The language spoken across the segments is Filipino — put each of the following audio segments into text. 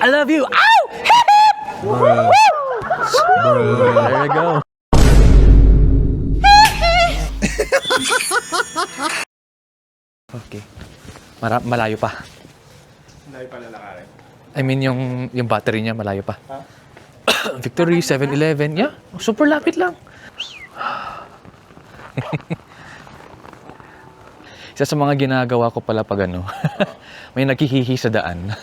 I love you. Ow! Hip hip! Bruh. There you go. Okay. Malayo pa. Malayo pa lalakarin. I mean, yung battery niya malayo pa. Victory, 7-Eleven. Yeah, super lapit lang. Isa sa mga ginagawa ko pala pag ano, may naghihihi sa daan.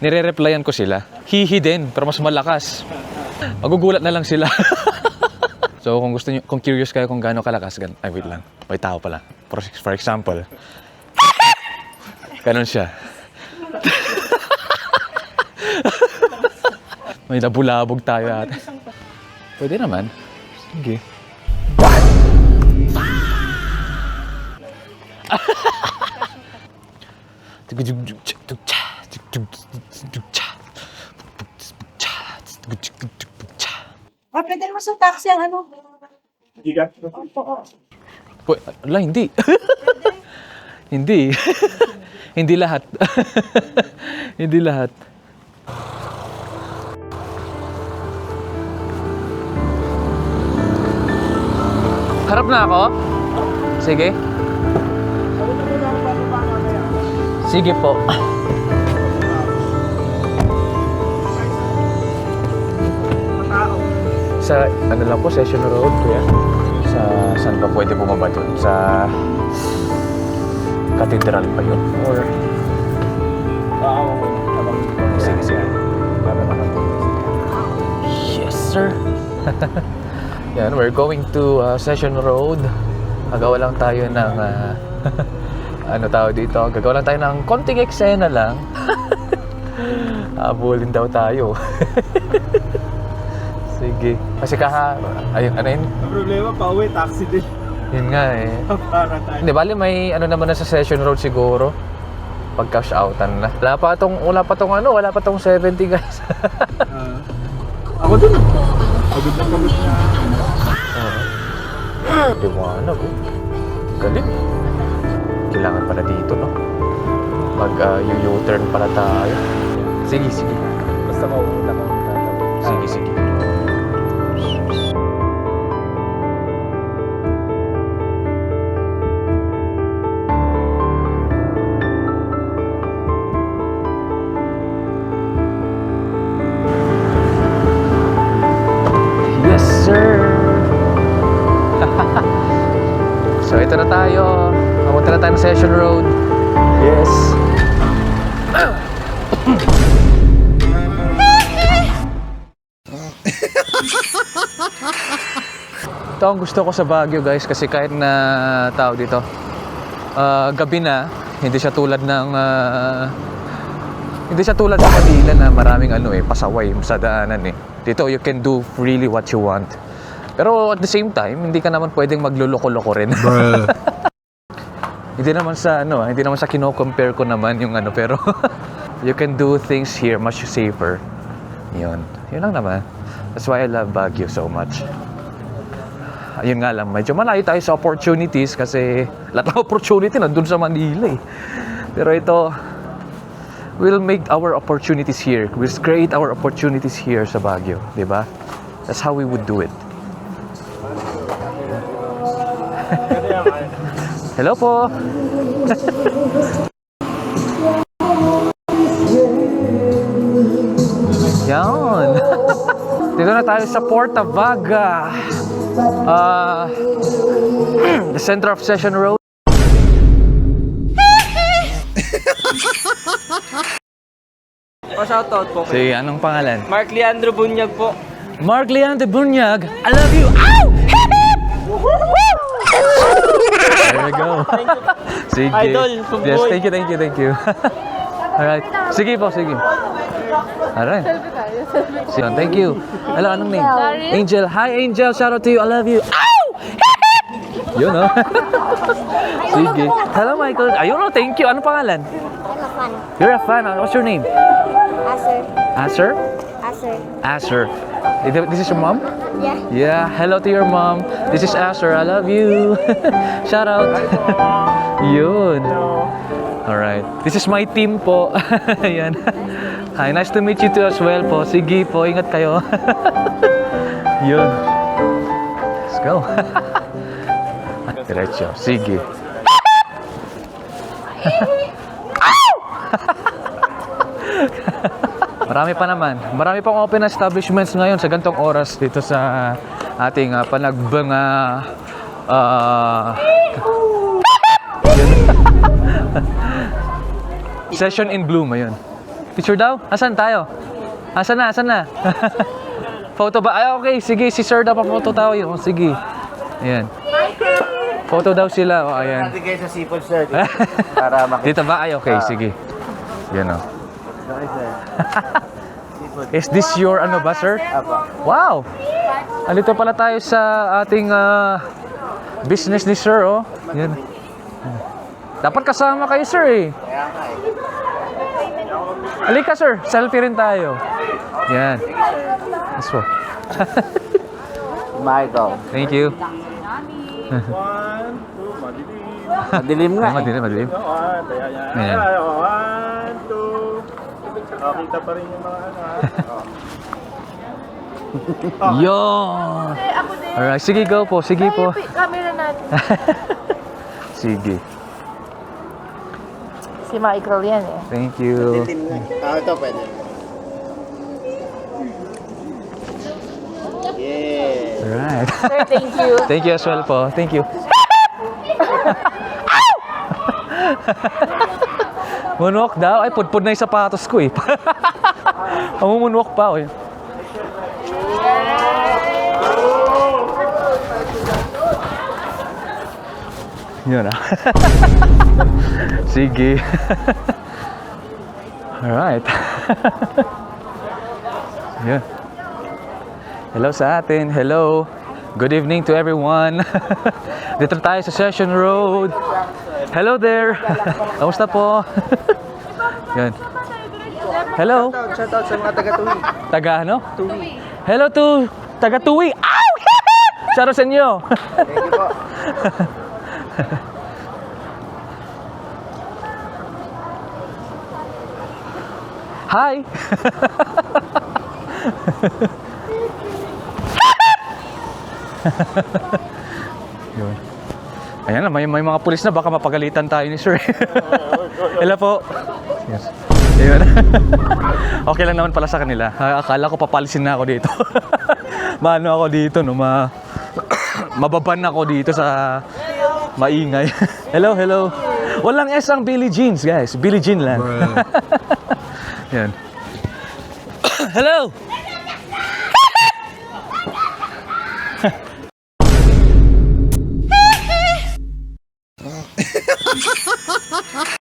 Nire-replyan ko sila. Hihi din, pero mas malakas. Magugulat na lang sila. So kung gusto niyo, kung curious kayo kung gaano kalakas, ay wait lang. May tao pala. For example, ganon siya. May nabulabog tayo ate. Pwede naman. Sige. Pwede naman sa taxi ang ano. Hindi ka? Wala, hindi. Hindi. Hindi lahat. Hindi lahat. Harap na ako? Sige. Sige po. Sa ano lang po, Session Road, kuya. Sa saan ka pwede bumaba dun? Sa Cathedral pa yun? Or... Sige, sige. Yes, sir. Yan, we're going to Session Road. Gagawa lang tayo ng... ano tawag dito? Gagawa lang tayo ng konting eksena lang. Habulin daw tayo. Sige. Kasi ayun, ano yun? Ang problema, pauwi, taxi din. Yun nga eh. Para tayo. Hindi, bali may ano naman na sa Session Road siguro. Pag cash outan na. Wala pa tong 70 guys. Ako dun. Pagod na pagod na. Liwanag oh. Galing. Kailangan pala dito no. U-turn pala tayo. Sige, sige. Basta mauuna ko. Sige, sige. Yes, sir! So, ito na tayo. Papunta na tayo ng Session Road. Yes. Ito ang gusto ko sa Baguio guys kasi kahit na tao dito gabi na, hindi siya tulad ng Manila na maraming pasaway sa daanan eh. Dito you can do really what you want. Pero at the same time, hindi ka naman pwedeng magluloko-loko rin. Hindi naman sa kino-compare ko naman yung pero you can do things here much safer. Yun lang naman. That's why I love Baguio so much. Ayun nga lang, medyo malayo tayo sa opportunities kasi lahat ng opportunity nandun sa Manila eh. Pero ito, we'll make our opportunities here. We'll create our opportunities here sa Baguio, di ba? That's how we would do it. Hello po! Yan! Dito na tayo sa Porta Vaga. The center of Session Road. Pa-shoutout po. Sige, anong pangalan? Mark Leandro Bunyag po. Mark Leandro Bunyag. I love you. Ow! Hip hip! There we go. Sige. Idol, Yes, boy. thank you. Alright. Sige po, sige. Alright. So, thank you. Hello, anong name? Angel. Hi, Angel. Shout out to you. I love you. Ow! Hip hip! Yun, no? Sige. Hello, Michael. Ayun, no? Thank you. Anong pangalan? I'm a fan. You're a fan. What's your name? Acer. Acer? Acer. Acer. This is your mom? Yeah. Yeah. Hello to your mom. This is Acer. I love you. Shout out. Yun. Alright. This is my team po. Ayan. Hi, nice to meet you too as well po. Sige po, ingat kayo. Yun. Let's go. Diretso. Sige. Marami pa naman. Marami pang open establishments ngayon sa gantong oras dito sa ating panagbang Session in Bloom, ayun. Picture daw? Asan tayo? Asan na? Photo ba? Ay, okay. Sige, si sir daw pa-photo tayo. Oh, sige. Ayan. Photo daw sila. Oh, ayan. Natin kayo sa seafood, sir. Para makita. Dito ba? Ay, okay. Sige. Yan o. Okay, sir. Is this your ano ba, sir? Apa. Wow! Alito pala tayo sa ating business ni sir, oh. Yan. Dapat kasama kayo, sir, eh. Kaya nga eh. Halika, sir. Selfie rin tayo. Yan. That's what. Michael. Thank you. 1, 2, madilim. Madilim nga eh. Madilim. Ayan. 1, 2. Kita pa rin yung mga ano. Yon! Alright, sige, go po. Sige po. Camera natin. Sige. Si Michael yan eh. Thank you. Madilim nga eh. Ito pwede. Yeah. Alright. Sir, thank you. Thank you as well po. Thank you. Moonwalk daw? Ay, pudpud na yung sapatos ko eh. Moonwalk pa eh. Yun ah. Sige. Alright. Yun. Hello sa atin. Hello. Good evening to everyone. Dito tayo sa Session Road. Hello there. Kamusta po? Yan. Hello. Shoutout sa mga taga-Tuwi. Taga ano? Tuwi. Hello to taga Tuwi. Ow! Shout out sa inyo. Thank you po. Hi. Yun. Ayan na, may mga pulis na, baka mapagalitan tayo ni sir. Hello po. Yes. Ayun. Okay lang naman pala sa kanila. Akala ko papalisin na ako dito. Maano ako dito, no? Mababan ako dito sa maingay. Hello. Walang S ang Billie Jeans, guys. Billie Jean lang. Yan. Hello!